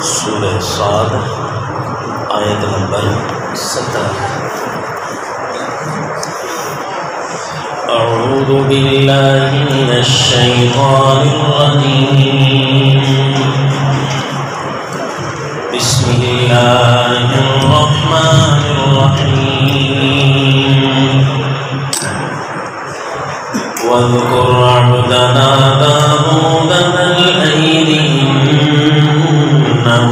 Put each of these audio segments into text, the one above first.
سورہ صاد آیت نمبر 17۔ اعوذ باللہ من الشیطان الرجیم، بسم اللہ الرحمن الرحیم۔ واذکر عبدنا داود ذا الأيد إنه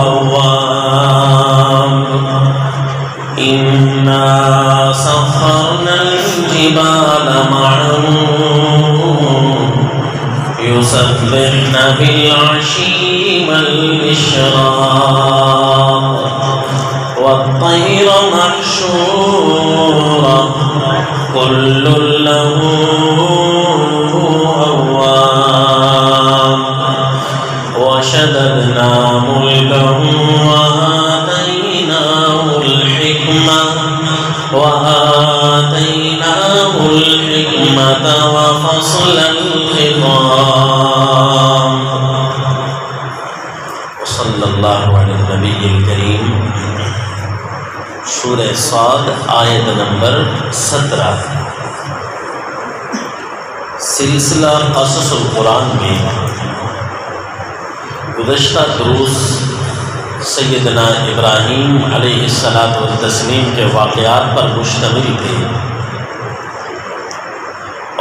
أواب، إنا سخرنا الجبال معه يسبحن بالعشي والإشراق والطير محشورا كل له أواب، وشددنا ملكه وآتيناه الحكمة وفصل الخطاب، وصلی اللہ علی النبی الکریم۔ سورہ صاد آیت نمبر 17۔ سلسلہ قصص القرآن میں گزشتہ دروس سیدنا ابراہیم علیہ السلام کے واقعات پر مشتمل تھے،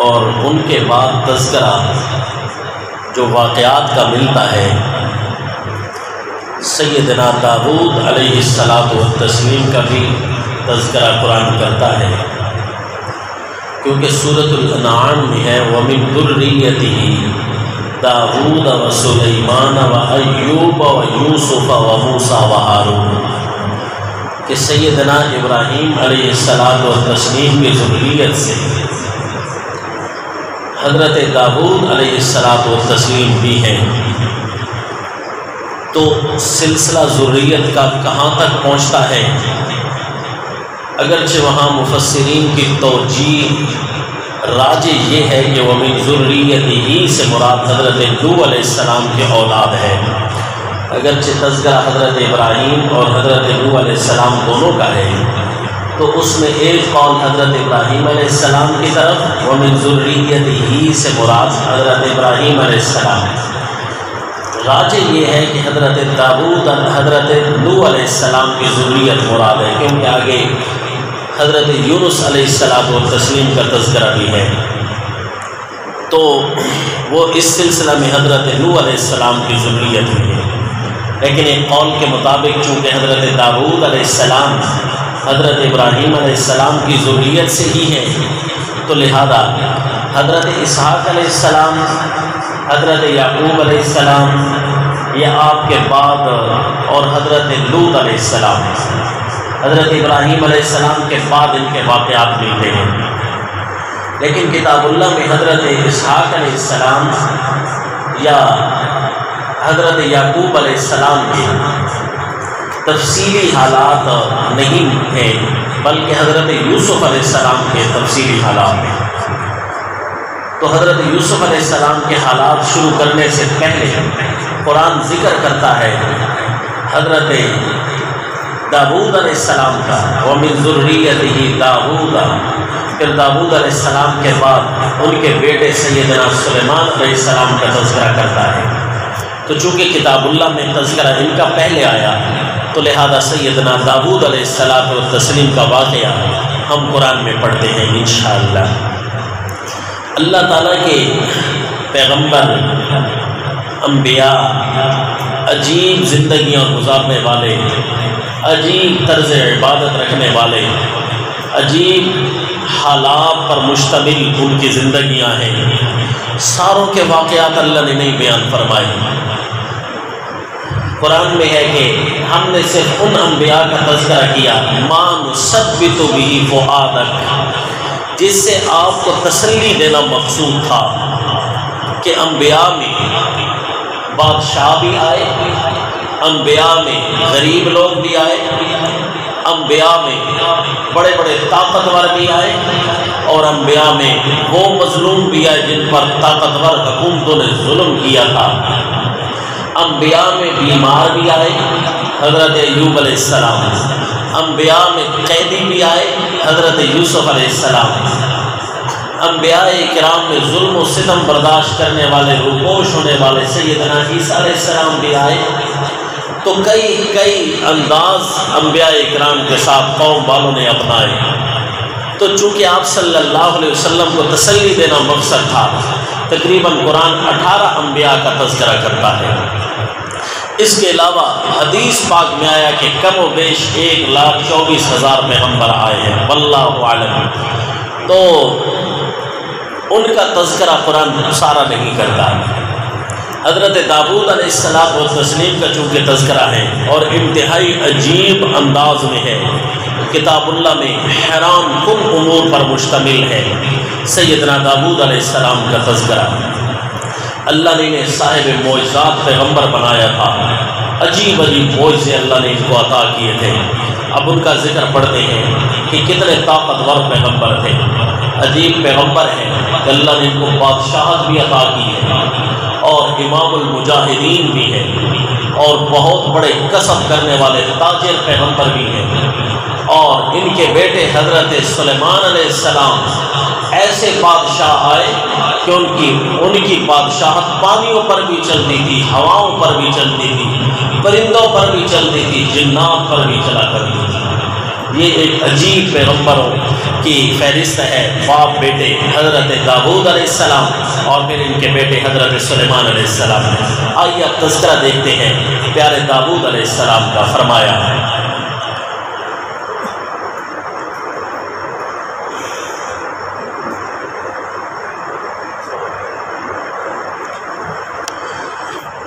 اور ان کے بعد تذکرہ جو واقعات کا ملتا ہے سیدنا داؤد علیہ السلام کا بھی تذکرہ قرآن کرتا ہے، کیونکہ سورۃ الانعام میں ہے وَمِن ذُرِّيَّتِهِ داؤد وسلیمان وایوب ویوسف وموسیٰ وہارون، کہ سیدنا ابراہیم علیہ السلام کی ذریت سے حضرت داؤد علیہ السلام بھی ہیں۔ تو سلسلہ ذریت کا کہاں تک پہنچتا ہے؟ اگرچہ وہاں مفسرین کی توجیہ راجح یہ ہے کہ وَمِن ذُرِّيَّتِهِ سے مراد حضرت نوح علیہ السلام کے اولاد ہے، اگرچہ تذکرہ حضرت ابراہیم اور حضرت نوح علیہ السلام دونوں کا ہے، تو اس میں ایک قول حضرت ابراہیم علیہ السلام کی طرف وَمِن ذُرِّيَّتِهِ سے مراد حضرت ابراہیم علیہ السلام۔ راجح یہ ہے کہ حضرت داؤد حضرت نوح علیہ السلام کی ذریت مراد ہے، کیونکہ آگے حضرت یونس علیہ السلام کا تذکرہ بھی ہے، تو وہ اس سلسلہ میں حضرت نوح علیہ السلام کی ذریت ہے۔ لیکن ایک قول کے مطابق چونکہ حضرت داؤد علیہ السلام حضرت ابراہیم علیہ السلام کی ذریت سے ہی ہے، تو لہذا حضرت اسحاق علیہ السلام، حضرت یعقوب علیہ السلام، یہ آپ کے بعد، اور حضرت لوط علیہ السلام، حضرت ابراہیم علیہ السلام کے بعد ان کے واقعات ملتے ہیں۔ لیکن کتاب اللہ میں حضرت اسحاق علیہ السلام یا حضرت یعقوب علیہ السلام کے تفصیلی حالات نہیں ہیں، بلکہ حضرت یوسف علیہ السلام کے تفصیلی حالات ہیں۔ تو حضرت یوسف علیہ السلام کے حالات شروع کرنے سے پہلے قرآن ذکر کرتا ہے حضرت داؤد علیہ السلام کا، وَمِن ذُرِّيَّتِهِ داؤد، پھر داؤد علیہ السلام کے بعد ان کے بیٹے سیدنا سلیمان علیہ السلام کا تذکرہ کرتا ہے۔ تو چونکہ کتاب اللہ میں تذکرہ ان کا پہلے آیا، تو لہذا سیدنا داؤد علیہ السلام کا واقعہ ہم قرآن میں پڑھتے ہیں انشاءاللہ۔ اللہ تعالیٰ کے پیغمبر، انبیاء، عجیب زندگیاں گزارنے والے، عجیب طرز عبادت رکھنے والے، عجیب حالات پر مشتمل ان کی زندگیاں ہیں۔ ساروں کے واقعات اللہ نے نہیں بیان فرمائے۔ قرآن میں ہے کہ ہم نے صرف ان انبیاء کا تذکرہ کیا مَا نُثَبِّتُ بِهِ فُؤَادَكَ، جس سے آپ کو تسلی دینا مقصود تھا کہ انبیاء میں بادشاہ بھی آئے، انبیاء میں غریب لوگ بھی آئے، انبیاء میں بڑے بڑے طاقتور بھی آئے، اور انبیاء میں وہ مظلوم بھی آئے جن پر طاقتور حکومتوں نے ظلم کیا تھا۔ انبیاء میں بیمار بھی آئے حضرت ایوب علیہ السلام، انبیاء میں قیدی بھی آئے حضرت یوسف علیہ السلام، انبیاء کرام میں ظلم و ستم برداشت کرنے والے، روپوش ہونے والے سیدنا عیسیٰ علیہ السلام بھی آئے۔ تو کئی انداز انبیاء کرام کے ساتھ قوم والوں نے اپنائے۔ تو چونکہ آپ صلی اللہ علیہ وسلم کو تسلی دینا مقصد تھا، تقریباً قرآن 18 انبیاء کا تذکرہ کرتا ہے۔ اس کے علاوہ حدیث پاک میں آیا کہ کم و بیش 1,24,000 پیغمبر آئے ہیں، واللہ عالم۔ تو ان کا تذکرہ قرآن سارا نہیں کرتا۔ حضرت داؤد علیہ السلام و تسلیم کا چونکہ تذکرہ ہے اور انتہائی عجیب انداز میں ہے، کتاب اللہ میں حیران کن امور پر مشتمل ہے۔ سیدنا داؤد علیہ السلام کا تذکرہ، اللہ نے انہیں صاحب معجزات پیغمبر بنایا تھا، عجیب عجیب معجزے اللہ نے ان کو عطا کیے تھے۔ اب ان کا ذکر پڑھتے ہیں کہ کتنے طاقتور پیغمبر تھے، عجیب پیغمبر ہیں کہ اللہ نے ان کو بادشاہت بھی عطا کی ہے اور امام المجاہدین بھی ہیں اور بہت بڑے کسب کرنے والے تاجر پیغمبر بھی ہیں۔ اور ان کے بیٹے حضرت سلیمان علیہ السلام ایسے بادشاہ آئے کہ ان کی بادشاہت پانیوں پر بھی چلتی تھی، ہواؤں پر بھی چلتی تھی، پرندوں پر بھی چلتی تھی، جنات پر بھی چلا کرتی تھی۔ یہ ایک عجیب پیغمبروں کی فہرست ہے، باپ بیٹے حضرت داؤد علیہ السلام اور پھر ان کے بیٹے حضرت سلیمان علیہ السلام۔ آئیے اب تذکرہ دیکھتے ہیں پیارے داؤد علیہ السلام کا۔ فرمایا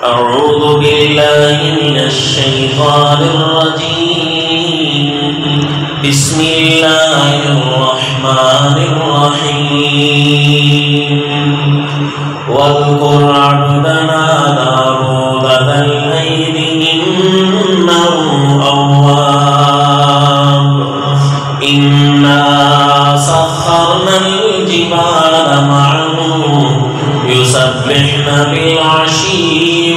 اعوذ باللہ من الشیطان الرجیم، بسم اللہ الرحمن الرحیم، واذکر عبدنا داؤد ذا الأيد إنه أواب، إنا سخرنا الجبال معه يسبحن بالعشي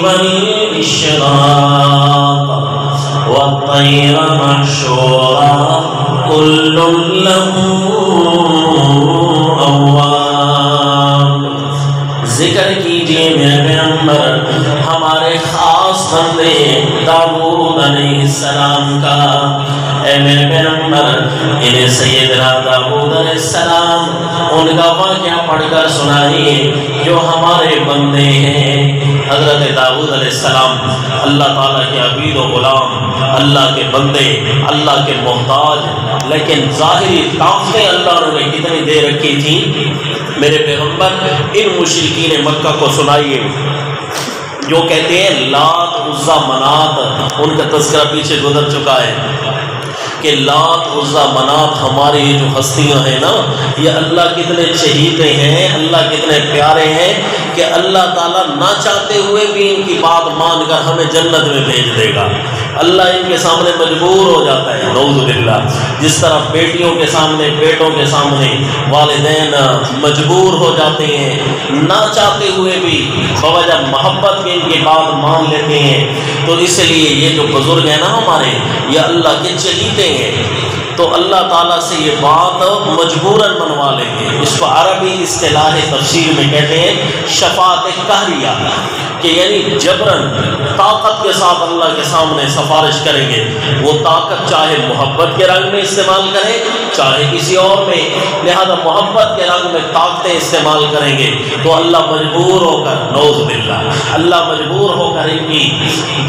والإشراق والطير محشورا كل له أواب۔ ذکر کیجئے میرے پیغمبر ہمارے خاص بندے داؤد علیہ السلام کا۔ اے میرے پیغمبر انہیں سیدنا داؤد علیہ السلام ان کا واقعہ پڑھ کر سنائیے جو ہمارے بندے ہیں۔ حضرت داؤد علیہ السلام اللہ تعالیٰ کے عبید و غلام، اللہ کے بندے، اللہ کے محتاج، لیکن ظاہری طاقتیں اللہ نے کتنی دے رکھی تھی۔ میرے پیغمبر ان مشرکین مکہ کو سنائیے جو کہتے ہیں لات عزا منات، ان کا تذکرہ پیچھے گزر چکا ہے کہ لات عزا منات ہماری یہ جو ہستیاں ہیں نا، یہ اللہ کتنے چہیتے ہیں، اللہ کتنے پیارے ہیں کہ اللہ تعالیٰ نہ چاہتے ہوئے بھی ان کی بات مان کر ہمیں جنت میں بھیج دے گا۔ اللہ ان کے سامنے مجبور ہو جاتا ہے، نعوذ باللہ۔ جس طرح بیٹیوں کے سامنے، بیٹوں کے سامنے والدین مجبور ہو جاتے ہیں، نہ چاہتے ہوئے بھی بوجہ محبت میں ان کی بات مان لیتے ہیں۔ تو اس لیے یہ جو بزرگ ہیں نا ہمارے، یہ اللہ کے چہیتے ہیں، تو اللہ تعالیٰ سے یہ بات مجبوراً منوا لیں گے۔ اس کو عربی اصطلاح تفسیر میں کہتے ہیں شفاعت قہریہ، کہ یعنی جبراً طاقت کے ساتھ اللہ کے سامنے سفارش کریں گے۔ وہ طاقت چاہے محبت کے رنگ میں استعمال کریں، چاہے کسی اور میں، لہذا محبت کے رنگ میں طاقتیں استعمال کریں گے تو اللہ مجبور ہو کر، نعوذ باللہ، اللہ مجبور ہو کر ان کی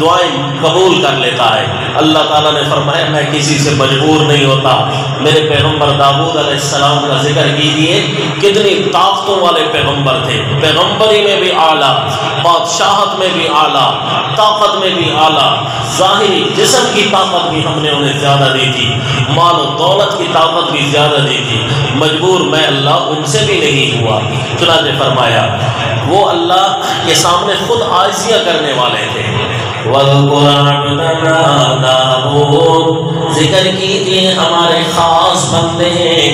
دعائیں قبول کر لیتا ہے۔ اللہ تعالیٰ نے فرمایا میں کسی سے مجبور نہیں ہوتا۔ میرے پیغمبر داؤد علیہ السلام کا ذکر کیجئے، کتنی طاقتوں والے پیغمبر تھے، پیغمبری میں بھی اعلیٰ، بادشاہت میں بھی اعلیٰ، طاقت میں بھی اعلیٰ، ظاہری جسم کی طاقت بھی ہم نے انہیں زیادہ دی تھی، مال و دولت کی طاقت بھی زیادہ دی تھی، مجبور میں اللہ ان سے بھی نہیں ہوا۔ چنانچہ فرمایا وہ اللہ کے سامنے خود عاجزیاں کرنے والے تھے۔ وَاذْكُرْ عَبْدَنَا داؤد، ذکر کیجئے ہمارے خاص بندے ہیں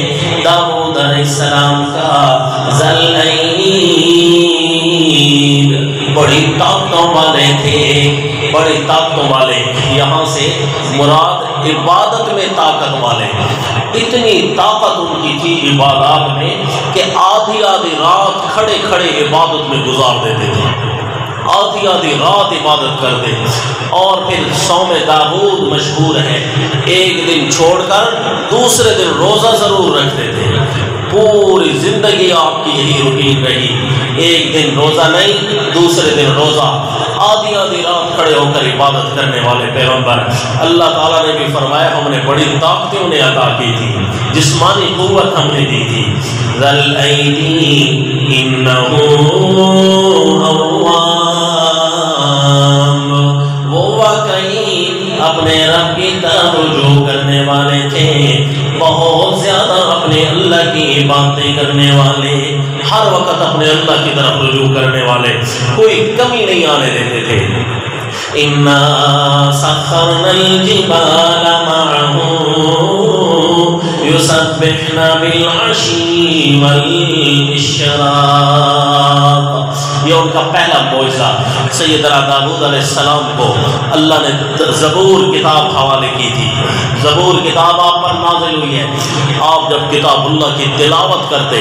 داؤد علیہ السلام کا، ذا الْأَيْدِ، بڑی طاقتوں والے تھے، بڑی طاقتوں والے، یہاں سے مراد عبادت میں طاقت والے، اتنی طاقت ان کی تھی عبادات میں کہ آدھی آدھی رات کھڑے کھڑے عبادت میں گزار دیتے تھے، آدھی آدھی رات عبادت کرتے، اور پھر صوم داؤد مشہور ہے، ایک دن چھوڑ کر دوسرے دن روزہ ضرور رکھتے تھے، پوری زندگی آپ کی یہی روٹین رہی، ایک دن روزہ نہیں دوسرے دن روزہ، آدھی آدھی رات کھڑے ہو کر عبادت کرنے والے پیغمبر۔ اللہ تعالیٰ نے بھی فرمایا ہم نے بڑی طاقتیں انہیں عطا کی تھی، جسمانی قوت ہم نے دی تھی۔ ذل ایدی انہ اواب، وہ واقعی اپنے رب کی طرف رجوع کرنے والے تھے، بہت زیادہ اپنے اللہ کی عبادتیں کرنے والے، ہر وقت اپنے اللہ کی طرف رجوع کرنے والے، کوئی کمی نہیں آنے دیتے تھے۔ اِنَّا سَخَّرْنَا الْجِبَالَ مَعَهُ يُسَبِّحْنَا بِالْعَشِيِّ وَالْإِشْرَاقِ۔ یہ ان کا پہلا معجزہ، سیدنا داؤد علیہ السلام کو اللہ نے زبور کتاب حوالے کی تھی، زبور کتاب آپ پر نازل ہوئی ہے، آپ جب کتاب اللہ کی تلاوت کرتے،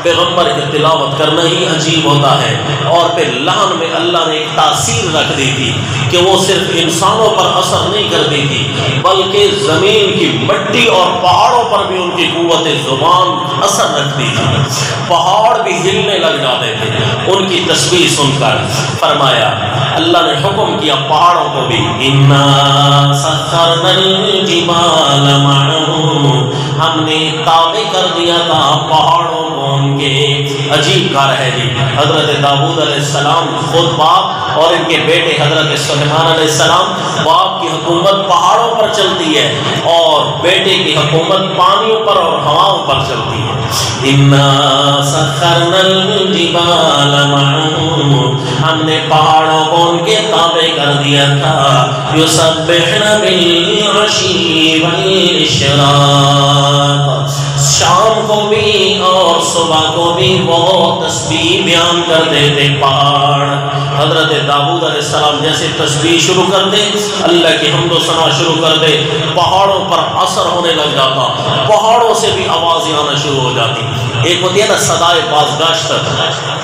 پیغمبر کی تلاوت کرنا ہی عجیب ہوتا ہے، اور پھر لحن میں اللہ نے ایک تاثیر رکھ دی تھی کہ وہ صرف انسانوں پر اثر نہیں کرتی تھی بلکہ زمین کی مٹی اور پہاڑوں پر بھی ان کی قوت زبان اثر رکھتی تھی، پہاڑ بھی ہلنے لگ جاتے تھے ان کی تسبیح سن کر۔ فرمایا اللہ نے حکم کیا پہاڑوں کو بھی، اِنَّا سَخَّرْنَا الْجِبَالَ مَعَهُ، ہم نے تابع کر دیا تھا پہاڑوں کو ان کے۔ عجیب کار ہے جی، حضرت داؤد علیہ السلام خود باپ اور ان کے بیٹے حضرت سلیمان علیہ السلام، باپ کی حکومت پہاڑوں پر چلتی ہے اور بیٹے کی حکومت پانیوں پر اور ہواؤں پر چلتی ہے۔ اِنَّا سَخَّرْنَا الْجِبَالَ مَعَهُ، ہم نے پہاڑوں کو ان کے تابع کر دیا تھا، يُسَبِّحْنَ بِالْعَشِيِّ وَالْإِشْرَاقِ، شام کو بھی اور صبح کو بھی وہ تسبیح بیان کرتے تھے پہاڑ۔ حضرت داؤد علیہ السلام جیسے تسبیح شروع کر دے، اللہ کی حمد و ثنا شروع کر دے، پہاڑوں پر اثر ہونے لگ جاتا، پہاڑوں سے بھی آوازیں آنا شروع ہو جاتی۔ ایک ہوتی ہے نا صدائے بازگشت،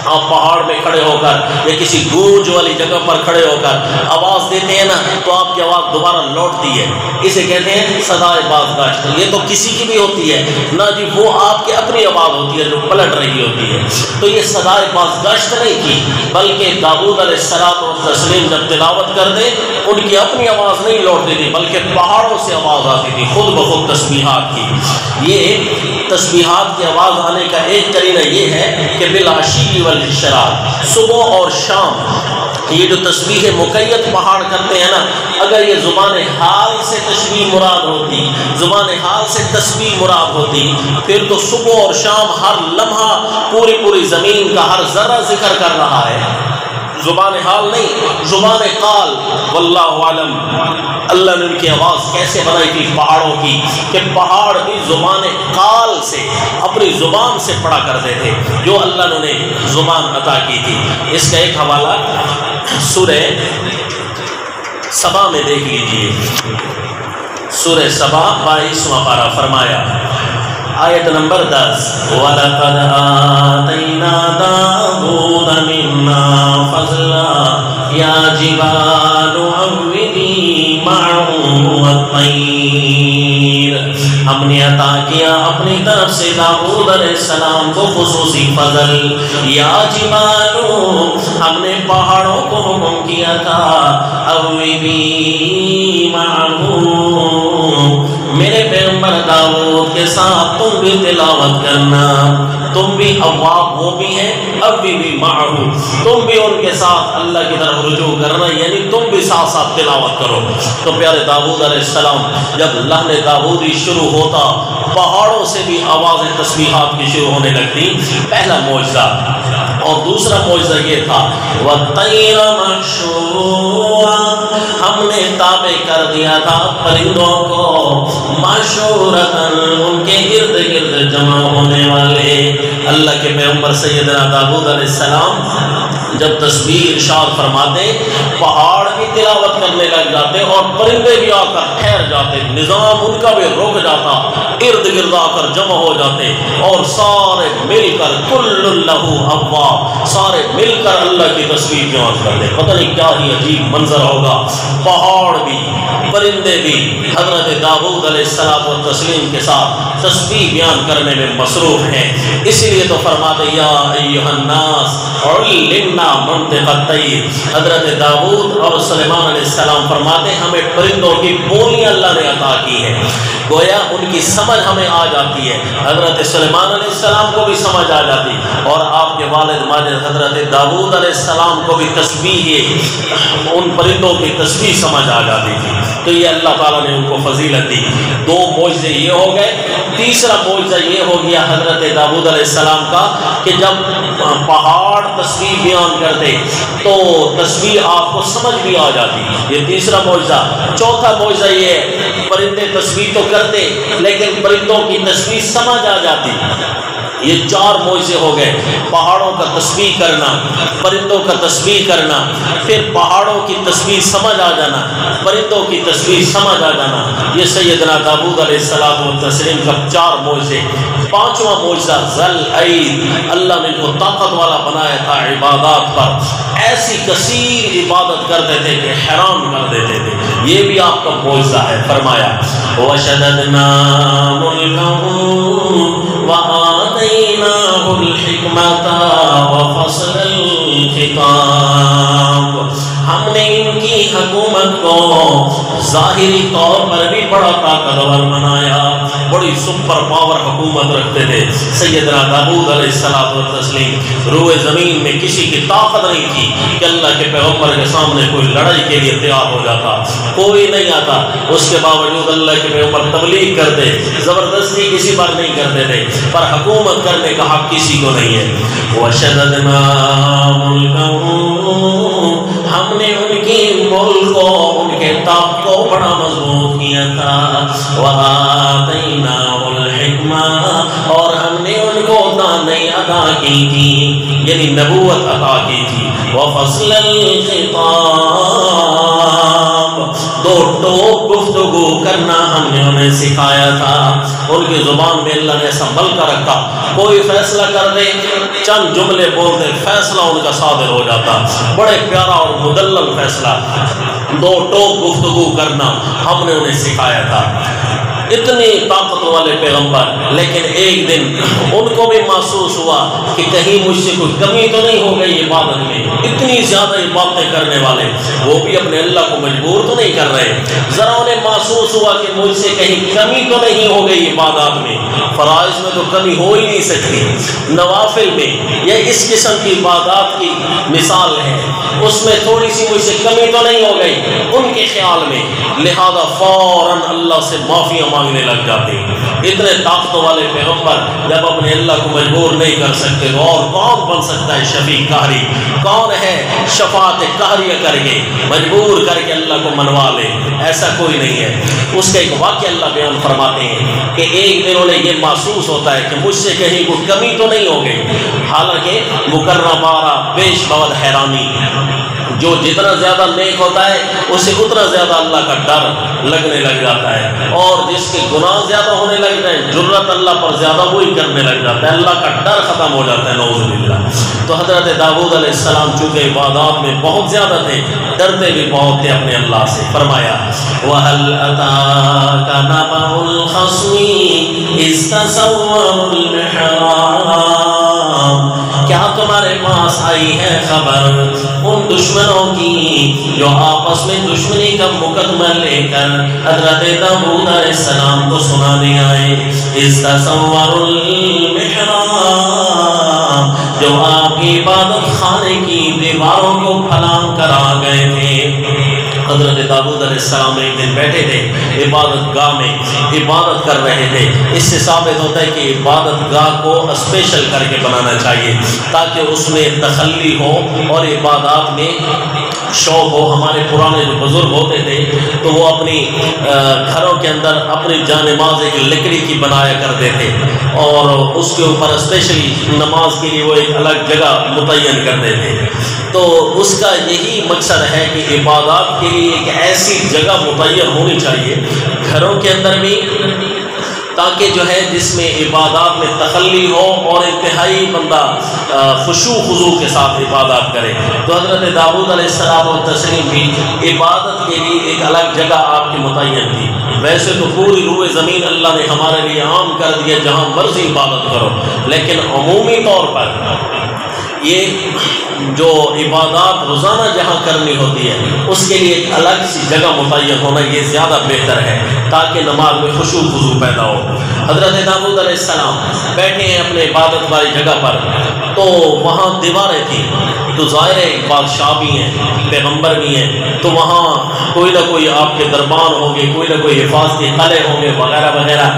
آپ پہاڑ میں کھڑے ہو کر یا کسی گونج والی جگہ پر کھڑے ہو کر آواز دیتے ہیں نا تو آپ کی آواز دوبارہ لوٹتی ہے، اسے کہتے ہیں صدائے بازگشت۔ یہ تو کسی کی بھی ہوتی ہے نہ جی، وہ آپ کی اپنی آواز ہوتی ہے جو پلٹ رہی ہوتی ہے، تو یہ صدائے بازگشت نہیں کی بلکہ داؤد علیہ السلام جب تلاوت کر دے ان کی اپنی آواز نہیں لوٹتی تھی بلکہ پہاڑوں سے آواز آتی تھی خود بخود تسبیحات کی۔ یہ تسبیحات کی آواز آنے کا ایک قرینہ یہ ہے کہ بالعشی والاشراق، صبح اور شام، یہ جو تسبیح مقید پہاڑ کرتے ہیں نا، اگر یہ زبان حال سے تسبیح مراد ہوتی، زبان حال سے تسبیح مراد ہوتی، پھر تو صبح اور شام ہر لمحہ پوری زمین کا ہر ذرہ ذکر کر رہا ہے، زبان حال نہیں، زبان قال۔ واللہ عالم اللہ نے ان کی آواز کیسے بنائی تھی پہاڑوں کی کہ پہاڑ بھی زبان قال سے اپنی زبان سے پڑھا کرتے تھے جو اللہ نے زبان عطا کی تھی۔ اس کا ایک حوالہ سورہ سبا میں دیکھ لیجئے، سورہ سبا 22واں پارہ، فرمایا آیت نمبر 10، وَلَقَدْ آتَيْنَا دَاوُودَ مِنَّا فَضْلًا يَا جِبَالُ أَوِّبِي مَعَهُ وَالطَّيْرَ، ہم نے عطا کیا اپنی طرف سے داؤد علیہ السلام کو خصوصی فضل، یا جبال، ہم نے پہاڑوں کو حکم کیا تھا، أَوِّبِي مَعَهُ، میرے پیغمبر داؤد کے ساتھ تم بھی تلاوت کرنا، تم بھی اواب وہ بھی ہیں، ابھی بھی معہو، تم بھی ان کے ساتھ اللہ کی طرف رجوع کرنا، یعنی تم بھی ساتھ ساتھ تلاوت کرو۔ تو پیارے داؤد علیہ السلام جب لحن داؤدی شروع ہوتا پہاڑوں سے بھی آوازیں تسبیحات کی شروع ہونے لگتی، پہلا معجزہ۔ اور دوسرا معجزہ یہ تھا وَالطَّيْرَ مَحْشُورًا، ہم نے تابع کر دیا تھا پرندوں کو، مَحْشُورَةً، ان کے ارد گرد جمع ہونے والے۔ اللہ کے پیغمبر سیدنا داؤد علیہ السلام جب تسبیح ارشاد فرماتے پہاڑ بھی تلاوت کرنے لگ جاتے اور پرندے بھی آ کر ٹھہر جاتے، نظام ان کا بھی رک جاتا، ارد گرد آ کر جمع ہو جاتے اور سارے مل کر کل لہو اواب، سارے مل کر اللہ کی تسبیح بیان کرتے۔ پتہ نہیں کیا ہی عجیب منظر ہوگا، پہاڑ بھی پرندے بھی حضرت داؤد علیہ السلام و تسلیم کے ساتھ تسبیح بیان کرنے میں مصروف ہیں۔ اسی لیے تو فرماتے یا ایھا الناس علمنا منطق الطیر، حضرت داؤد اور سلیمان علیہ السلام فرماتے ہمیں پرندوں کی بولیاں اللہ نے عطا کی ہیں، گویا ان کی سمجھ ہمیں آ جاتی ہے۔ حضرت سلیمان علیہ السلام کو بھی سمجھ آ جاتی اور آپ کے والد ماجد حضرت داؤد علیہ السلام کو بھی تسبیح، ان پرندوں کی تسبیح سمجھ آ جاتی تھی۔ تو یہ اللہ تعالیٰ نے ان کو فضیلت دی۔ دو معجزے یہ ہو گئے، تیسرا معجزہ یہ ہو گیا حضرت داؤد علیہ السلام کا کہ جب پہاڑ تسبیح بیان کرتے تو تسبیح آپ کو سمجھ بھی آ جاتی، یہ تیسرا معجزہ۔ چوتھا معجزہ یہ ہے پرندے تسبیح تو کرتے لیکن پرندوں کی تسبیح سمجھ آ جاتی۔ یہ چار معجزے ہو گئے، پہاڑوں کا تسبیح کرنا، پرندوں کا تسبیح کرنا، پھر پہاڑوں کی تسبیح سمجھ آ جانا، پرندوں کی تسبیح سمجھ آ جانا۔ یہ سیدنا داؤد علیہ السلام و تسلیم کا چار معجزے۔ پانچواں معجزہ ذل عید، اللہ نے ان کو طاقت والا بنایا تھا عبادات پر، ایسی کثیر عبادت کرتے تھے کہ حیران کر دیتے تھے۔ یہ بھی آپ کا معجزہ ہے۔ فرمایا وَشَدَدْنَا مُلْكَهُ وَآتَيْنَاهُ الْحِكْمَةَ وَفَصْلَ الْخِطَابِ، ہم نے ان کی حکومت کو ظاہری طور پر بھی بڑا طاقتور بنایا، بڑی سپر پاور حکومت رکھتے تھے سیدنا داؤد علیہ السلام و تسلیم۔ روئے زمین میں کسی کی طاقت نہیں تھی کہ اللہ کے پیغمبر کے سامنے کوئی لڑائی کے لیے تیار ہو جاتا، کوئی نہیں آتا۔ اس کے باوجود اللہ کے پیغمبر تبلیغ کرتے، زبردستی کسی پر نہیں کرتے تھے، پر حکومت کرنے کا حق کسی کو نہیں ہے۔ وَشَدَدْنَا مُلْكَهُ، ہم نے ان کی ملک کو، ان کے طاقت کو بڑا مضبوط کیا تھا۔ وَآتَيْنَاهُ الْحِكْمَةَ، اور ہم نے ان کو دانائی عطا کی تھی، یعنی نبوت عطا کی تھی۔ وَفَصْلَ الْخِطَابِ، دو ٹوک گفتگو کرنا ہم نے انہیں سکھایا تھا۔ ان کی زبان میں اللہ نے ایسا ملکہ رکھا، کوئی فیصلہ کر دے، چند جملے بول دے، فیصلہ ان کا صادر ہو جاتا، بڑے پیارا اور مدلل فیصلہ۔ دو ٹوک گفتگو کرنا ہم نے انہیں سکھایا تھا۔ اتنی طاقت والے پیغمبر، لیکن ایک دن ان کو بھی محسوس ہوا کہ کہیں مجھ سے کوئی کمی تو نہیں ہو گئی عبادت میں، اتنی زیادہ عبادتیں کرنے والے، وہ بھی اپنے اللہ کو مجبور تو نہیں کر رہے۔ ذرا انہیں محسوس ہوا کہ مجھ سے کہیں کمی تو نہیں ہو گئی عبادات میں، فرائض میں تو کمی ہو ہی نہیں سکتی، نوافل میں یہ اس قسم کی عبادات کی مثال ہے، اس میں تھوڑی سی مجھ سے کمی تو نہیں ہو گئی ان کے خیال میں، لہذا فوراً اللہ سے معافیاں مانگنے لگ جاتے ہیں۔ اتنے طاقت والے پیغمبر جب اپنے اللہ کو مجبور نہیں کر سکتے تو اور کون بن سکتا ہے شفیع قہری؟ کون ہے شفاعت قہریہ کر کے مجبور کر کے اللہ کو منوا لے؟ ایسا کوئی نہیں ہے۔ اس کا ایک واقعہ اللہ بیان فرماتے ہیں کہ ایک دن انہیں یہ محسوس ہوتا ہے کہ مجھ سے کہیں کوئی کمی تو نہیں ہو گئی، حالانکہ مکرر بارہ بیش بہت حیرانی، جو جتنا زیادہ نیک ہوتا ہے اسے اتنا زیادہ اللہ کا ڈر لگنے لگ جاتا ہے، اور جس کے گناہ زیادہ ہونے لگ جائے جرت اللہ پر زیادہ وہی کرنے لگ جاتا ہے، اللہ کا ڈر ختم ہو جاتا ہے، نعوذ باللہ۔ تو حضرت داؤد علیہ السلام چونکہ عبادات میں بہت زیادہ تھے، ڈرتے بھی بہت تھے اپنے اللہ سے۔ فرمایا وَهَلْ أَتَاكَ نَبَأُ الْخَصْمِ إِذْ تَسَوَّرُوا الْمِحْرَابَ، کیا تمہارے پاس آئی ہے خبر ان دشمنوں کی جو آپس میں دشمنی کا مقدمہ لے کر حضرت داؤد علیہ السلام کو سنانے آئے؟ اِذْ تَسَوَّرُوا الْمِحْرَابَ، جو آپ کی عبادت خانے کی دیواروں کو پھلانگ کر آ گئے تھے۔ حضرت داؤد علیہ السلام ایک دن بیٹھے تھے عبادت گاہ میں، عبادت کر رہے تھے۔ اس سے ثابت ہوتا ہے کہ عبادت گاہ کو اسپیشل کر کے بنانا چاہیے تاکہ اس میں تخلی ہو اور عبادات میں شوق ہو۔ ہمارے پرانے جو بزرگ ہوتے تھے تو وہ اپنی گھروں کے اندر اپنی جانماز ایک لکڑی کی بنایا کرتے تھے اور اس کے اوپر اسپیشلی نماز کے لیے وہ ایک الگ جگہ متعین کرتے تھے۔ تو اس کا یہی مقصد ہے کہ عبادات کے لیے ایک ایسی جگہ متعین ہونی چاہیے گھروں کے اندر بھی، تاکہ جو ہے جس میں عبادات میں تخلی ہو اور انتہائی بندہ خشوع خضوع کے ساتھ عبادات کرے۔ تو حضرت داؤد علیہ السلام و تسلیم بھی عبادت کے لیے ایک الگ جگہ آپ کی متعین تھی۔ ویسے تو پوری روئے زمین اللہ نے ہمارے لیے عام کر دیا، جہاں مرضی عبادت کرو، لیکن عمومی طور پر یہ جو عبادات روزانہ جہاں کرنی ہوتی ہے اس کے لیے ایک الگ سی جگہ متعین ہونا یہ زیادہ بہتر ہے، تاکہ نماز میں خشوع خضوع پیدا ہو۔ حضرت داؤد علیہ السلام بیٹھے ہیں اپنے عبادت والی جگہ پر، تو وہاں دیواریں تھیں، تو ظاہر ہے بادشاہ بھی ہیں، پیغمبر بھی ہیں، تو وہاں کوئی نہ کوئی آپ کے دربان ہوں گے، کوئی نہ کوئی حفاظتی قلعے ہوں گے وغیرہ وغیرہ۔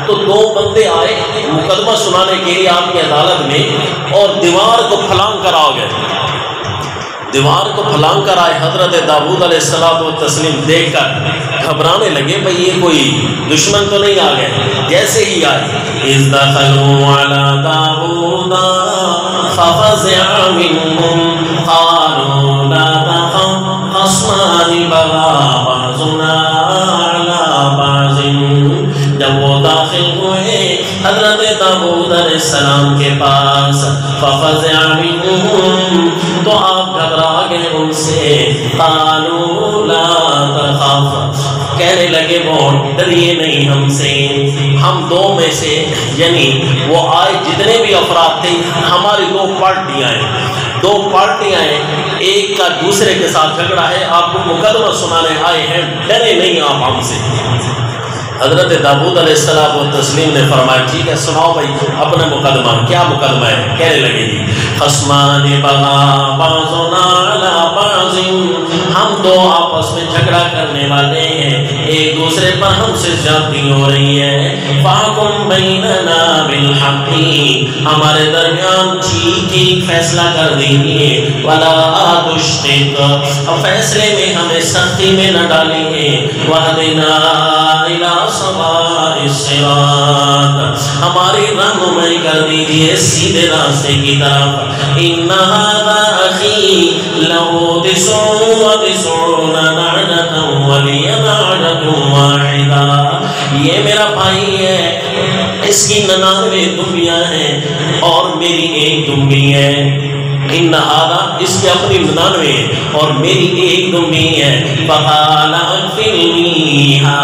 تو دو بندے آئے مقدمہ سنانے کے لیے آپ کی عدالت میں، اور دیوار کو پھلانگ کر آ گئے، دیوار کو پھلانگ کر آئے۔ حضرت داؤد علیہ السلام و تسلیم دیکھ کر گھبرانے لگے، بھئی یہ کوئی دشمن تو نہیں آ گئے۔ جیسے ہی آئے اِذْ دَخَلُوا عَلَىٰ دَاوُودَ فَفَزِعَ مِنْهُمْ قَالُوا لَا تَخَفْ خَصْمَانِ بَغَىٰ بَعْضُنَا عَلَىٰ بَعْضٍ۔ جب وہ داخل ہوئے حضرت داؤد علیہ السلام کے پاس، فَفَزِعَ مِنْهُمْ، تو آپ گھبرا گئے ان سے، قَالُوا لَا تَخَفْ، کہنے لگے وہ ڈریے نہیں ہم سے، ہم دو میں سے، یعنی وہ آئے جتنے بھی افراد تھے ہماری دو پارٹیاں ہیں، دو پارٹیاں ہیں، ایک کا دوسرے کے ساتھ جھگڑا ہے، آپ کو مقدمہ سنانے آئے ہیں، ڈرے نہیں آپ ہم سے۔ حضرت داؤد علیہ السلام و تسلیم نے فرمایا ٹھیک ہے سناؤ بھائی اپنا مقدمہ، کیا مقدمہ ہے؟ کہنے لگے جی خصمان بغا بعضنا علی بعض، ہم دو آپس میں جھگڑا کرنے والے ہیں، ایک دوسرے پر ہم سے زیادتی ہو رہی ہے، فاحکم بیننا بالحق، ہمارے درمیان ٹھیک ٹھیک فیصلہ کر دیجیے، ولا تشطط، اور فیصلے میں ہمیں سختی میں نہ ڈالیے، وہدنا الی سواء الصراط، ہماری رہنمائی کر دیجیے سیدھے راستے کی طرف، ان ھذا اخی لہ تسع وتسعون نعجۃ ولی نعجۃ واحدہ، یہ میرا بھائی ہے، اس کی 99 دمبیاں ہیں اور میری ایک دمبی ہے، ان ھذا، اس کی اپنی 99 اور میری ایک دمبی ہے، فقال اغفرنیھا،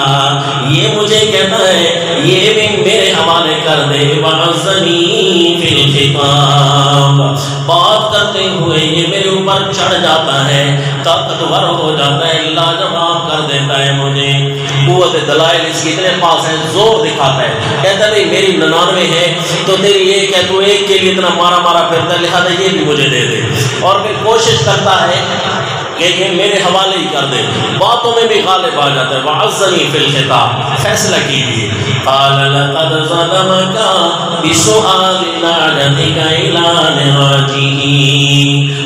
یہ مجھے کہتا ہے یہ بھی میرے حوالے کر دے، وعزنی فی الخطاب، بات کرتے ہوئے یہ میرے اوپر چڑھ جاتا ہے، طاقتور ہو جاتا ہے، لاجواب کر دیتا ہے مجھے، قوت دلائل اس کے اتنے پاس ہے، زور دکھاتا ہے، کہتا ہے میری 99 ہے تو تیری ایک ہے، تو ایک کے لیے اتنا مارا مارا پھرتا ہے، لہذا یہ بھی مجھے دے دے، اور پھر کوشش کرتا ہے کہ یہ میرے حوالے ہی کر دے، باتوں میں بھی غالب آ جاتا ہے، وعزنی فی الخطاب، فیصلہ کیجیے، قال لقد ظلمك بسؤال نعجتك الى نعاجه،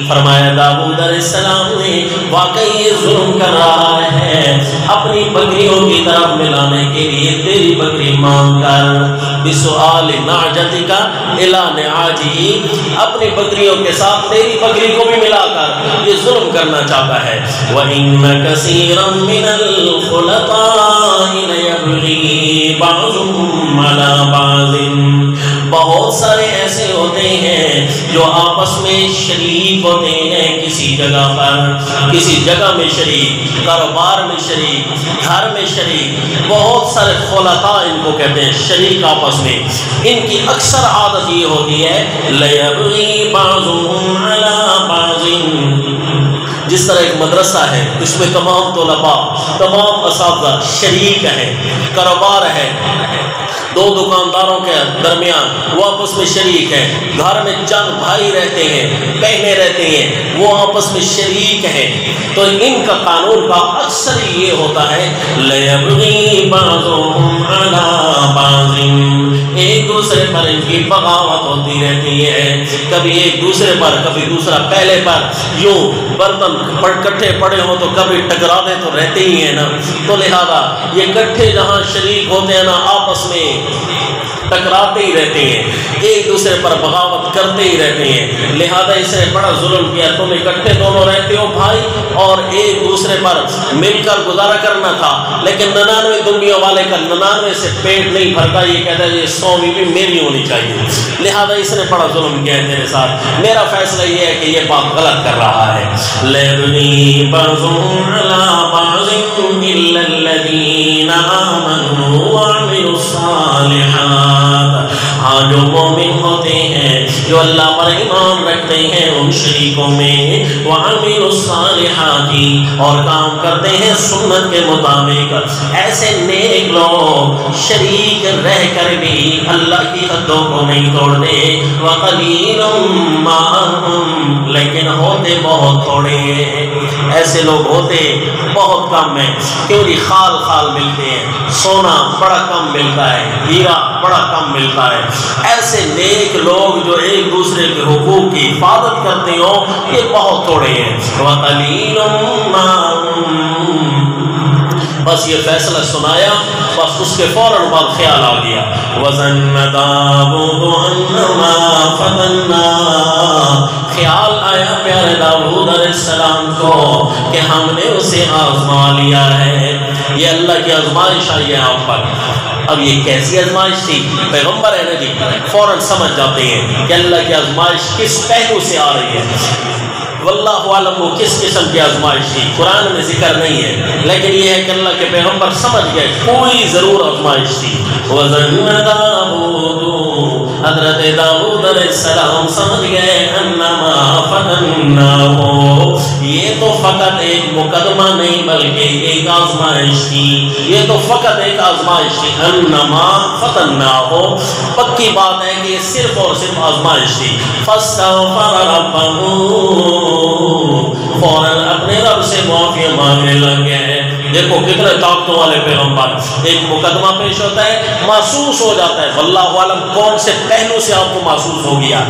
فرمایا داؤد علیہ السلام نے واقعی یہ ظلم کر رہا ہے، اپنی بکریوں کی طرف ملانے کے لیے تیری بکری مانگ کر، بسؤال نعجتك الى نعاجه، اپنی بکریوں کے ساتھ تیری بکری کو بھی ملا کر یہ ظلم کرنا چاہتا ہے، وَإِنَّ كَثِيرًا مِنَ الْخُلَطَاءِ لَيَبْغِي بَعْضُهُمْ عَلَى بَعْضٍ، بہت سارے ایسے ہوتے ہیں جو آپس میں شریک ہوتے ہیں، کسی جگہ پر، کسی جگہ میں شریک، کاروبار میں شریک، گھر میں شریک، بہت سارے خلطاء ان کو کہتے ہیں، شریک آپس میں، ان کی اکثر عادت یہ ہوتی ہے لَيَبْغِي بَعْضُهُمْ عَلَى بَعْضٍ، جس طرح ایک مدرسہ ہے اس میں تمام طلباء، تمام اساتذہ شریک ہیں، کاروبار ہے، دو دکانداروں کے درمیان وہ آپس میں شریک ہیں، گھر میں چند بھائی رہتے ہیں، بہنیں رہتے ہیں، وہ آپس میں شریک ہیں، تو ان کا قانون کا اکثر یہ ہوتا ہے لَيَبْغِي بَعْضُهُمْ عَلَى بَعْضٍ، ایک دوسرے پر ان کی بغاوت ہوتی رہتی ہے، کبھی ایک دوسرے پر، کبھی دوسرا پہلے پر، یوں برتن کٹھے پڑے ہوں تو کبھی ٹکراتے تو رہتے ہی ہیں نا، تو لہذا یہ کٹھے جہاں شریک ہوتے ہیں نا آپس میں ٹکراتے ہی رہتے ہیں، ایک دوسرے پر بغاوت کرتے ہی رہتے ہیں، لہذا اس نے بڑا ظلم کیا، تم اکٹھے دونوں رہتے ہو بھائی اور ایک دوسرے پر مل کر گزارا کرنا تھا، لیکن 99 دنیا والے کا 99 سے پیٹ نہیں بھرتا، یہ کہتا ہے یہ 100ویں بھی میری ہونی چاہیے، لہذا اس نے بڑا ظلم کیا ہے تیرے ساتھ، میرا فیصلہ یہ ہے کہ یہ بات غلط کر رہا ہے۔ لَيَبْنِي بَعْضُهُمْ عَلَىٰ بَعْضٍ إِلَّا الَّذِينَ آمَنُوا وَعَمِلُوا الصَّالِحَاتِ، ہاں جو مومن ہوتے ہیں، جو اللہ پر ایمان رکھتے ہیں ان شریکوں میں، وَعَمِلُوا الصَّالِحَاتِ اور کام کرتے ہیں سنت کے مطابق، ایسے نیک لوگ شریک رہ کر بھی اللہ کی حدوں کو نہیں توڑتے، وَقَلِيلٌ مَّا هُمْ لیکن ہوتے بہت تھوڑے ہیں، ایسے لوگ ہوتے بہت کم ہیں، کیوں جی خال خال ملتے ہیں، سونا بڑا کم ملتا ہے، ہیرا بڑا کم ملتا ہے، ایسے نیک لوگ جو ایک دوسرے کے حقوق کی حفاظت کرتے ہو یہ بہت تھوڑے ہیں۔ وَقَلِيلٌ مَّا هُمْ بس یہ فیصلہ سنایا، بس اس کے فوراً بعد خیال آ گیا، وَظَنَّ دَاوُودُ أَنَّمَا فَتَنَّاهُ خیال آیا پیارے داؤد علیہ السلام کو کہ ہم نے اسے آزما لیا ہے، یہ اللہ کی آزمائش آئی ہے آپ پر۔ اب یہ کیسی آزمائش تھی؟ پیغمبر ہے نا جی، فوراً سمجھ جاتے ہیں کہ اللہ کی آزمائش کس پہلو سے آ رہی ہے، واللہ عالم وہ کس قسم کی آزمائش تھی، قرآن میں ذکر نہیں ہے، لیکن یہ ہے کہ اللہ کے پیغمبر سمجھ گئے کوئی ضرور آزمائش تھی۔ وَظَنَّ دَاوُودُ حضرت داؤد علیہ السلام سمجھ گئے انما فتناہ، یہ تو فقط ایک مقدمہ نہیں بلکہ ایک آزمائش تھی، یہ تو فقط ایک آزمائش تھی، انما فتناہ پکی بات ہے کہ یہ صرف اور صرف آزمائش تھی۔ فاستغفر ربہ فوراً اپنے رب سے معافی مانگنے لگ گئے۔ دیکھو کتنے طاقتوں والے پیغمبر، ایک مقدمہ پیش ہوتا ہے محسوس ہو جاتا ہے، واللہ عالم کون سے پہلو سے آپ کو محسوس ہو گیا،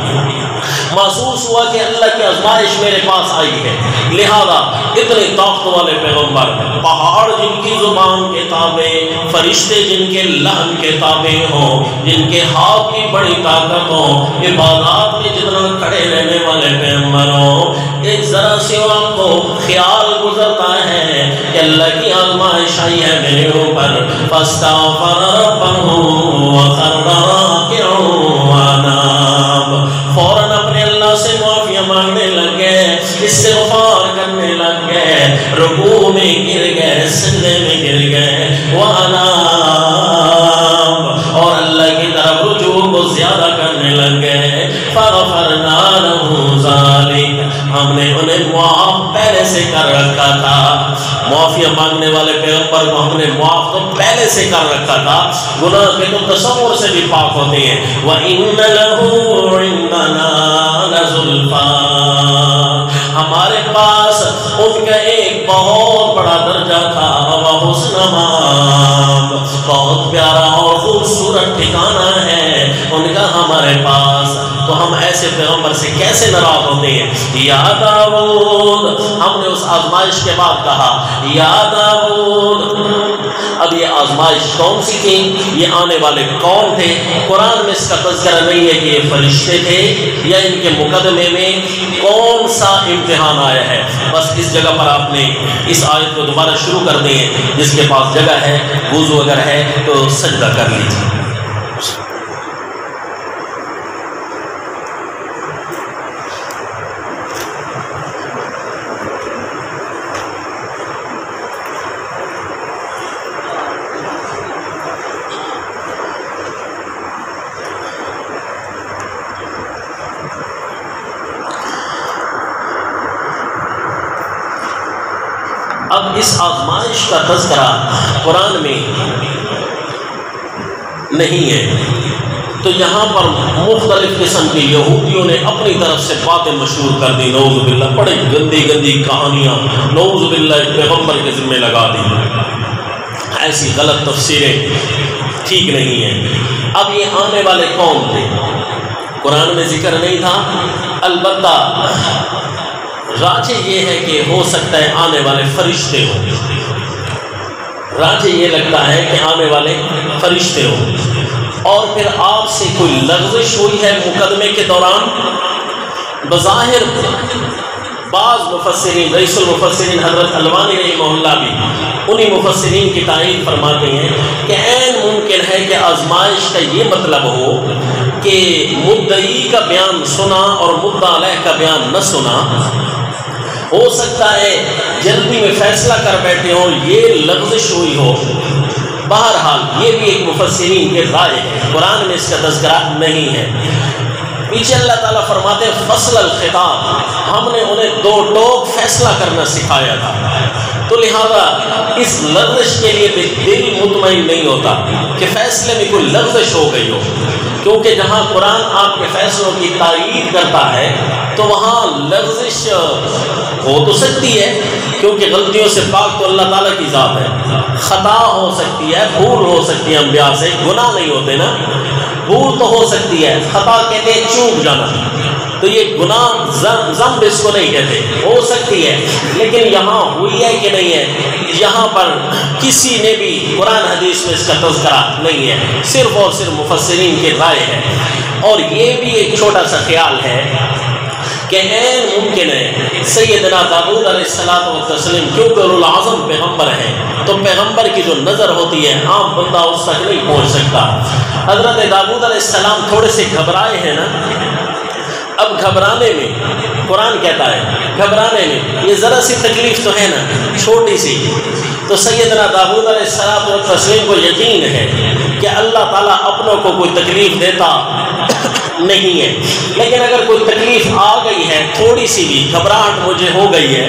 محسوس ہوا کہ اللہ کی آزمائش میرے پاس آئی ہے، لہذا اتنے طاقتوں والے پیغمبر، پہاڑ جن کی زبان کے تابع، فرشتے جن کے لہن کے تابع ہوں، جن کے ہاتھ کی بڑی طاقت ہو، عبادات میں جتنا کھڑے رہنے والے پیغمبر ہوں، ایک ذرا سے آپ کو خیال گزرتا ہے کہ اللہ کی آزمائش آئی ہے میرے اوپر، فاستغفر ربہ وخر راکعا واناب فوراً اپنے اللہ سے معافی مانگنے لگ گئے، استغفار کرنے لگ گئے، رکوع میں گر گئے، سجدے میں گر گئے، واناب اور اللہ کی طرف رجوع کو زیادہ کرنے لگ گئے، فغفرنا لہ ذلک ہم نے انہیں معاف پہلے سے کر رکھا تھا، معافی مانگنے والے پیغمبر کو ہم نے معاف تو پہلے سے کر رکھا تھا، گناہ کے تو تصور سے بھی پاک ہوتے ہیں۔ وَإِنَّ لَهُ عِندَنَا لَزُلْفَىٰ ہمارے پاس ان کا ایک بہت بڑا درجہ تھا، وَحُسْنَ مَآبٍ بہت پیارا اور خوبصورت ٹھکانہ ہے ان کا ہمارے پاس، تو ہم ایسے پیغمبر سے کیسے ناراض ہوتے ہیں؟ یا داؤد ہم نے اس آزمائش کے بعد کہا یا داؤد، اب یہ آزمائش کون سی تھی، یہ آنے والے کون تھے؟ قرآن میں اس کا تذکرہ نہیں ہے کہ یہ فرشتے تھے یا ان کے مقدمے میں کون سا امتحان آیا ہے، بس اس جگہ پر آپ نے اس آیت کو دوبارہ شروع کر دیں، جس کے پاس جگہ ہے وضو اگر ہے تو سجدہ کر لیجیے۔ اب اس آزمائش کا تذکرہ قرآن میں نہیں ہے، تو یہاں پر مختلف قسم کے یہودیوں نے اپنی طرف سے باتیں مشہور کر دی، نعوذ باللہ، بڑے گندی گندی کہانیاں نعوذ باللہ پیغمبر کے ذمہ لگا دی، ایسی غلط تفسیریں ٹھیک نہیں ہیں۔ اب یہ آنے والے کون تھے؟ قرآن میں ذکر نہیں تھا، البتہ راجح یہ ہے کہ ہو سکتا ہے آنے والے فرشتے ہوں، راجح یہ لگتا ہے کہ آنے والے فرشتے ہوں، اور پھر آپ سے کوئی لغزش ہوئی ہے مقدمے کے دوران۔ بظاہر بعض مفسرین، رئیس المفسرین حضرت الوانی رحمہ اللہ بھی انہی مفسرین کی تعین فرماتے ہیں کہ عین ممکن ہے کہ آزمائش کا یہ مطلب ہو کہ مدعی کا بیان سنا اور مدعا علیہ کا بیان نہ سنا، ہو سکتا ہے جلدی میں فیصلہ کر بیٹھے ہوں، یہ لغزش ہوئی ہو۔ بہرحال یہ بھی ایک مفسرین کے رائے ہے، قرآن میں اس کا تذکرہ نہیں ہے۔ پیچھے اللہ تعالیٰ فرماتے ہیں فصل الخطاب، ہم نے انہیں دو ٹوک فیصلہ کرنا سکھایا تھا، تو لہذا اس لغزش کے لیے دل مطمئن نہیں ہوتا کہ فیصلے میں کوئی لغزش ہو گئی ہو، کیونکہ جہاں قرآن آپ کے فیصلوں کی تائید کرتا ہے تو وہاں لغزش ہو تو سکتی ہے، کیونکہ غلطیوں سے پاک تو اللہ تعالیٰ کی ذات ہے، خطا ہو سکتی ہے، بھول ہو سکتی ہے، انبیاء سے گناہ نہیں ہوتے نا، بھول تو ہو سکتی ہے، خطا کہتے ہیں چوک جانا، تو یہ گناہ ذنب اس کو نہیں کہتے، ہو سکتی ہے، لیکن یہاں ہوئی ہے کہ نہیں ہے، یہاں پر کسی نے بھی قرآن حدیث میں اس کا تذکرہ نہیں ہے، صرف اور صرف مفسرین کی رائے ہے۔ اور یہ بھی ایک چھوٹا سا خیال ہے کہ عین ممکن ہے سیدنا داؤد علیہ السلام و تسلیم، کیونکہ اولو العظم پیغمبر ہیں تو پیغمبر کی جو نظر ہوتی ہے عام بندہ اس تک نہیں پہنچ سکتا۔ حضرت داؤد علیہ السلام تھوڑے سے گھبرائے ہیں نا، اب گھبرانے میں قرآن کہتا ہے گھبرانے میں یہ ذرا سی تکلیف تو ہے نا، چھوٹی سی، تو سیدنا داؤد علیہ السلام و تسلیم کو یقین ہے کہ اللہ تعالیٰ اپنوں کو کوئی تکلیف دیتا نہیں ہے، لیکن اگر کوئی تکلیف آ گئی ہے، تھوڑی سی بھی گھبراہٹ مجھے ہو گئی ہے،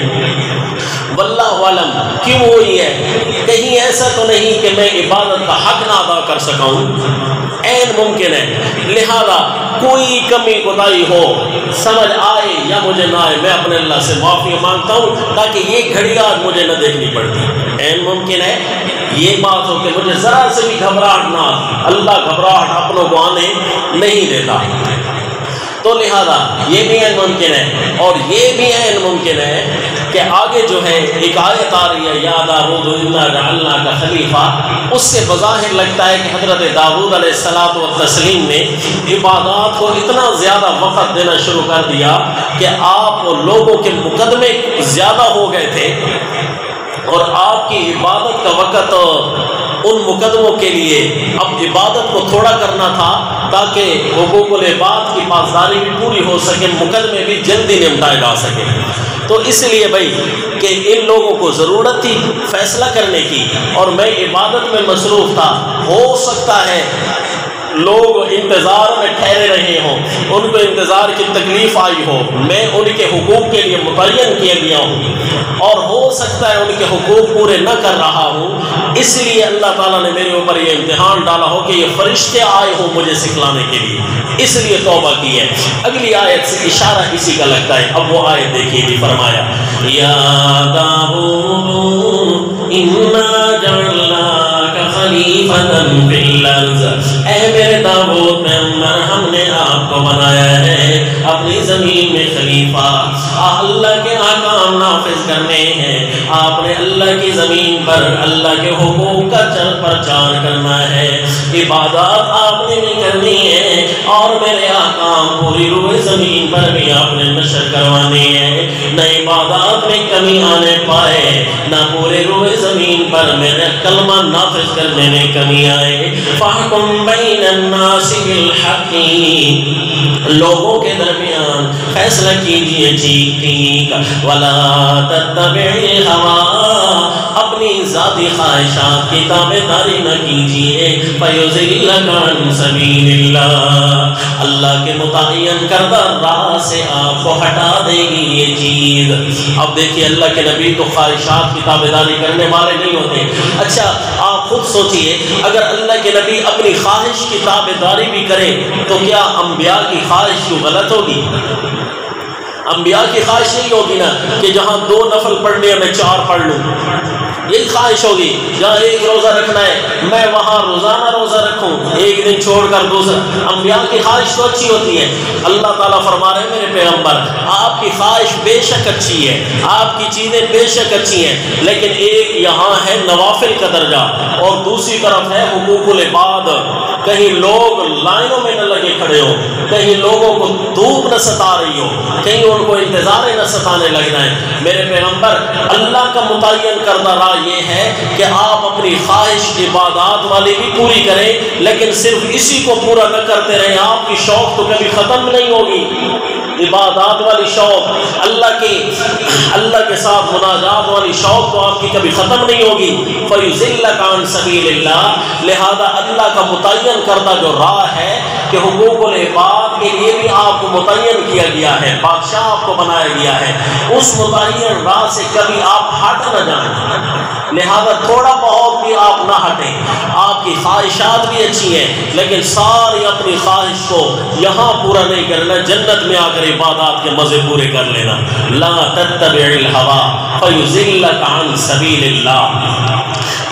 واللہ عالم کیوں ہوئی ہے، کہیں ایسا تو نہیں کہ میں عبادت کا حق نہ ادا کر سکوں، عین ممکن ہے، لہذا کوئی کمی کوتاہی ہو، سمجھ آئے یا مجھے نہ آئے، میں اپنے اللہ سے معافی مانگتا ہوں تاکہ یہ گھڑیاں مجھے نہ دیکھنی پڑتی۔ عین ممکن ہے یہ بات ہو کہ مجھے ذرا سے بھی گھبراہٹ نہ آتی، اللہ گھبراہٹ اپنوں کو آنے نہیں دیتا، تو لہذا یہ بھی عین ممکن ہے۔ اور یہ بھی عین ممکن ہے کہ آگے جو ہے ایک آیت آ رہی ہے یا داؤد انا جعلناک خلیفہ، اس سے بظاہر لگتا ہے کہ حضرت داؤد علیہ الصلوۃ والتسلیم نے عبادات کو اتنا زیادہ وقت دینا شروع کر دیا کہ آپ لوگوں کے مقدمے زیادہ ہو گئے تھے، اور آپ کی عبادت کا وقت ان مقدموں کے لیے اب عبادت کو تھوڑا کرنا تھا تاکہ حقوق العباد کی پاسداری بھی پوری ہو سکے، مقدمے بھی جلدی نمٹائے جا سکے۔ تو اس لیے بھائی کہ ان لوگوں کو ضرورت تھی فیصلہ کرنے کی، اور میں عبادت میں مصروف تھا، ہو سکتا ہے لوگ انتظار میں ٹھہرے رہے ہوں، ان کو انتظار کی تکلیف آئی ہو، میں ان کے حقوق کے لیے متعین کیا گیا ہوں اور ہو سکتا ہے ان کے حقوق پورے نہ کر رہا ہوں، اس لیے اللہ تعالیٰ نے میرے اوپر یہ امتحان ڈالا ہو کہ یہ فرشتے آئے ہوں مجھے سکھلانے کے لیے، اس لیے توبہ کی ہے۔ اگلی آیت سے اشارہ اسی کا لگتا ہے، اب وہ آیت دیکھیے جی، فرمایا یا داؤد انا جعلناک خلیفۃ فی الارض، اے میرے داؤد پیغمبر ہم نے آپ کو بنایا ہے اپنی زمین میں خلیفہ، اللہ کے احکام نافذ کرنے ہیں، آپ نے اللہ کی زمین پر اللہ کے حقوق کا چل پرچار کرنا ہے، عبادات آپ نے بھی کرنی ہے، اور میرے احکام پوری روئے زمین پر بھی آپ نے نشر کروانے ہیں، نہ عبادات میں کمی آنے پائے، نہ پورے روئے زمین پر میرے کلمہ نافذ کرنے میں کمی آئے۔ فَحْكُمْ بَيْنَ النَّاسِ بِالْحَقِّ، لوگوں کے درمیان فیصلہ کیجئے ٹھیک، وَلَا تَتَّبِعِ الْهَوَىٰ، اپنی ذاتی خواہشات کی تابعداری نہ کیجئے، فَيُضِلَّكَ عَن سَبِيلِ اللَّهِ، اللہ کے متعین کردہ راہ سے آپ کو ہٹا دے گی یہ چیز۔ اب دیکھیے اللہ کے نبی تو خواہشات کی تابعداری کرنے والے نہیں ہوتے۔ اچھا آپ خود سوچئے، اگر اللہ کے نبی اپنی خواہش کی تابعداری بھی کرے تو کیا انبیاء کی خواہش کیوں غلط ہوگی؟ انبیاء کی خواہش نہیں ہوگی نا کہ جہاں 2 نفل پڑھنے میں 4 پڑھ لوں، یہی خواہش ہوگی جہاں ایک روزہ رکھنا ہے میں وہاں روزانہ روزہ رکھوں، ایک دن چھوڑ کر دوسرا۔ انبیاء کی خواہش تو اچھی ہوتی ہے۔ اللہ تعالیٰ فرما رہے ہیں میرے پیغمبر آپ کی خواہش بے شک اچھی ہے، آپ کی چیزیں بے شک اچھی ہیں، لیکن ایک یہاں ہے نوافل کا درجہ اور دوسری طرف ہے حقوق العباد۔ کہیں لوگ لائنوں میں نہ لگے کھڑے ہو، کہیں لوگوں کو دھوپ نہ ستا رہی ہو، کہیں ان کو انتظاریں نہ ستانے لگ جائیں۔ میرے پیغمبر اللہ کا متعین کردہ راہ یہ ہے کہ آپ اپنی خواہش عبادات والی بھی پوری کریں، لیکن صرف اسی کو پورا نہ کرتے رہیں، آپ کی شوق تو کبھی ختم نہیں ہوگی۔ عبادات والی شوق، اللہ کے ساتھ مناجات والی شوق تو آپ کی کبھی ختم نہیں ہوگی۔ فَيُضِلَّكَ عَن سَبِيلِ اللَّهِ، لہذا اللہ کا متعین کردہ جو راہ ہے کہ حقوق العباد کے لیے بھی آپ کو متعین کیا گیا ہے، بادشاہ آپ کو بنایا گیا ہے، اس متعین راہ سے کبھی آپ ہٹ نہ جائیں، لہذا تھوڑا بہت بھی آپ نہ ہٹیں۔ آپ کی خواہشات بھی اچھی ہیں لیکن ساری اپنی خواہش کو یہاں پورا نہیں کرنا، جنت میں آ کر عبادات کے مزے پورے کر لینا۔ لا تتبع الهوى فيضلك عن سبيل الله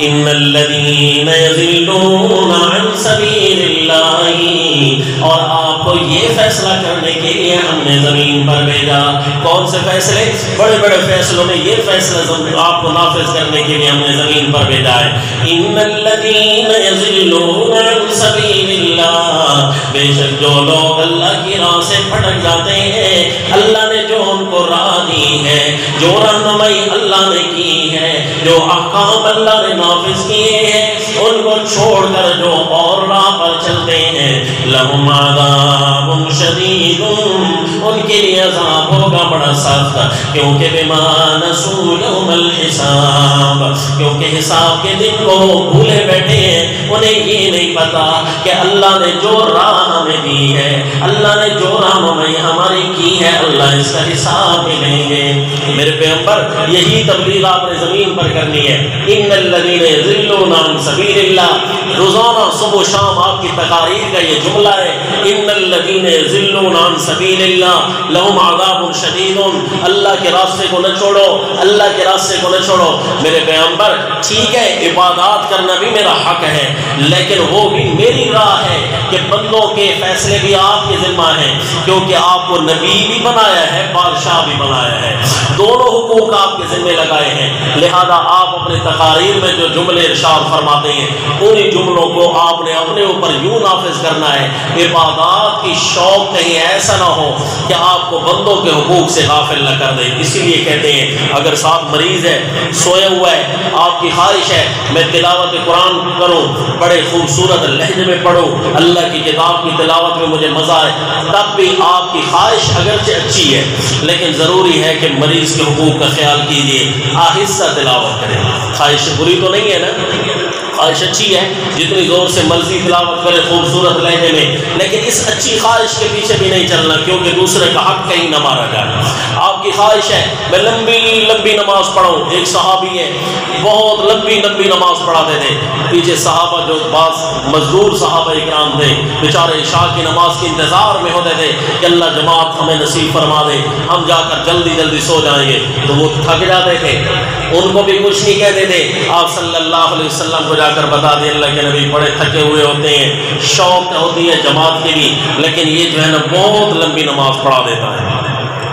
ان الذين يضلون عن سبيل الله، اور آپ کو یہ فیصلہ کرنے کے لیے ہم نے زمین پر بھیجا۔ کون سے فیصلے؟ بڑے بڑے فیصلوں میں یہ فیصلہ آپ کو نافذ کرنے کے لیے ہم نے زمین پر بھیجا ہے۔ ان الذين يضلون عن سبيل الله، بے شک جو لوگ اللہ کی راہ سے بھٹک جاتے ہیں، اللہ نے جو ان کو راہ دی ہے، جو رہنمائی اللہ نے کی ہے، جو احکام اللہ نے نافذ کیے ہیں، ان کو چھوڑ کر جو اور راہ پر چلتے ہیں، لہم عذاب شدید، ان کے لیے عذاب ہوگا بڑا سخت، کیونکہ بما نسوا یوم الحساب، کیونکہ حساب کے دن کو بھولے بیٹھے ہیں، انہیں یہ نہیں پتا کہ اللہ نے جو راہ ہمیں دی ہے، اللہ نے جو رہنمائی ہماری کی ہے، اللہ اس کا حساب بھی لیں گے۔ میرے پیغمبر یہی تبلیغ آپ نے زمین پر کرنی ہے۔ ان الذین یضلون عن سبیل اللہ، روزانہ صبح و شام آپ کی تقاریر کا یہ جملہ ہے، ان الذین یضلون عن سبیل اللہ لہم عذاب شدید، اللہ کے راستے کو نہ چھوڑو، اللہ کے راستے کو نہ چھوڑو۔ میرے پیغمبر ٹھیک ہے عبادات کرنا بھی میرا حق ہے، لیکن وہ بھی میری راہ ہے کہ بندوں کے فیصلے بھی آپ کے ذمہ ہیں، کیونکہ آپ کو نبی بھی بنایا ہے، بادشاہ بھی بنایا ہے، دونوں حقوق آپ کے ذمہ لگائے ہیں، لہذا آپ اپنے تقاریر میں جو جملے ارشاد فرماتے ہیں انہی جملوں کو آپ نے اپنے اوپر یوں نافذ کرنا ہے۔ عبادات کی شوق کہیں ایسا نہ ہو کہ آپ کو بندوں کے حقوق سے غافل نہ کر دے۔ اسی لیے کہتے ہیں اگر ساتھ مریض ہے، سویا ہوا ہے، آپ کی خواہش ہے میں تلاوت قرآن کروں، بڑے خوبصورت لہجے میں پڑھوں، اللہ کی کتاب کی تلاوت میں مجھے مزہ آئے، تب بھی آپ کی خواہش اگرچہ اچھی ہے لیکن ضروری ہے کہ مریض کے حقوق کا خیال کیجیے، آہستہ تلاوت کریں۔ خواہش بری تو نہیں ہے نا، خواہش اچھی ہے، جتنی زور سے مرضی تلاوت کرے خوبصورت لہجے میں، لیکن اس اچھی خواہش کے پیچھے بھی نہیں چلنا کیونکہ دوسرے کا حق کہیں نہ مارا جائے۔ آپ کی خواہش ہے میں لمبی لمبی نماز پڑھوں، ایک صحابی ہے بہت لمبی لمبی نماز پڑھاتے تھے، پیچھے صحابہ جو بعض مزدور صحابہ اکرام تھے بیچارے عشاء کی نماز کے انتظار میں ہوتے تھے کہ اللہ جماعت ہمیں نصیب فرما دے، ہم جا کر جلدی جلدی سو جائیں گے، تو وہ تھک جاتے تھے، ان کو بھی کچھ نہیں کہتے تھے، آپ صلی اللہ علیہ وسلم کو جا کر بتا دیں اللہ کے نبی بڑے تھکے ہوئے ہوتے ہیں، شوق ہوتی ہے جماعت کی بھی، لیکن یہ جو ہے نا بہت لمبی نماز پڑھا دیتا ہے،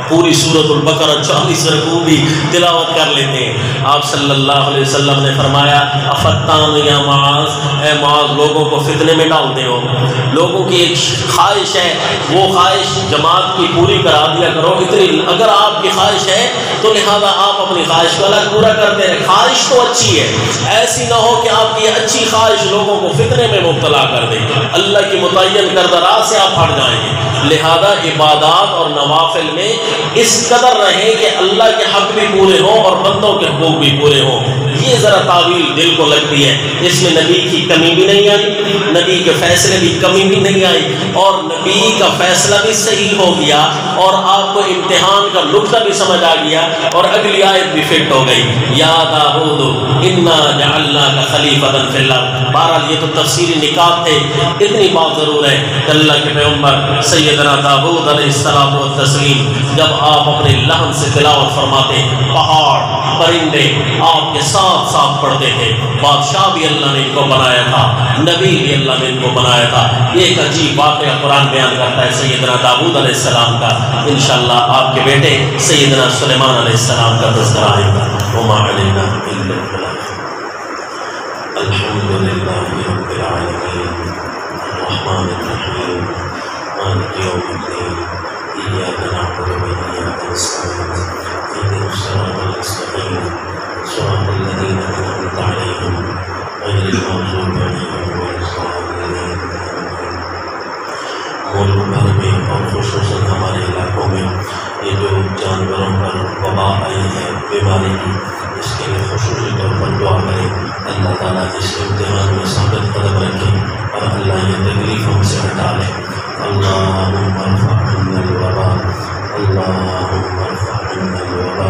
پوری سورۃ البقرہ 40 رکوع بھی تلاوت کر لیتے ہیں۔ آپ صلی اللہ علیہ وسلم نے فرمایا افتان یا معاذ، اے معاذ لوگوں کو فتنے میں ڈالتے ہو، لوگوں کی ایک خواہش ہے وہ خواہش جماعت کی پوری کرا دیا کرو، اتنی اگر آپ کی خواہش ہے تو لہذا آپ اپنی خواہش کو الگ پورا کرتے رہیں، خواہش تو اچھی ہے، ایسی نہ ہو کہ آپ کی اچھی خواہش لوگوں کو فتنے میں مبتلا کر دے، اللہ کی متعین کردہ راہ سے آپ ہٹ جائیں گے۔ لہذا عبادات اور نوافل میں اس قدر رہیں کہ اللہ کے حق بھی پورے ہوں اور بندوں کے حقوق بھی پورے ہوں۔ یہ ذرا تعویل دل کو لگتی ہے، اس میں نبی کی کمی بھی نہیں آئی، نبی کے فیصلے بھی کمی بھی نہیں آئی، اور نبی کا فیصلہ بھی صحیح ہو گیا، اور آپ کو امتحان کا نقطہ بھی سمجھ آ گیا، اور اگلی آیت بھی فٹ ہو گئی، یا داؤد انا جعلناک خلیفۃ فی الارض۔ بہرحال یہ تو تفسیری نکات تھے، اتنی بات ضرور ہے کہ اللہ کے پیغمبر سیدنا داؤد علیہ السلام و تسلیم جب آپ اپنے لحن سے تلاوت فرماتے پہاڑ پرندے آپ کے ساتھ ساتھ پڑھتے تھے. بادشاہ بھی اللہ نے ان کو بنایا تھا, نبی بھی اللہ نے ان کو بنایا تھا. ایک عجیب واقعہ قرآن بیان کرتا ہے سیدنا داؤد علیہ السلام کا. انشاءاللہ آپ کے بیٹے سیدنا سلیمان علیہ السلام کا تذکرہ آئے گا. وما علینا الا البلاغ. الحمد للہ رب العالمین الرحمن الرحیم مالک یوم الدین ایاک نعبد وایاک نستعین اهدنا الصراط المستقیم صراط الذین انعمت علیہم غیر المغضوب علیہم ولا الضالین. ملک بھر میں اور خصوصاً ہمارے علاقوں میں یہ جو جانوروں پر وبا آئی ہے بیماری کی, اس کے لیے خصوصی طور پر دعا کریں. اللہ تعالیٰ اس امتحان میں ثابت قدم رکھے اور اللہ یہ تکلیف ہم سے ہٹا لے. اللہم ارفع عنا الوبا, اللہم ارفع عنا الوبا,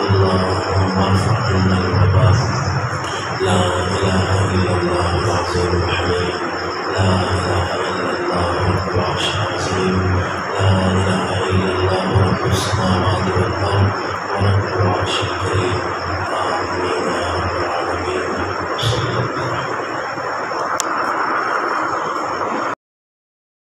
اللہم ارفع عنا الوبا. لا الہ الا اللہ العظیم الحلیم, لا الہ الا اللہ رب العرش العظیم, لا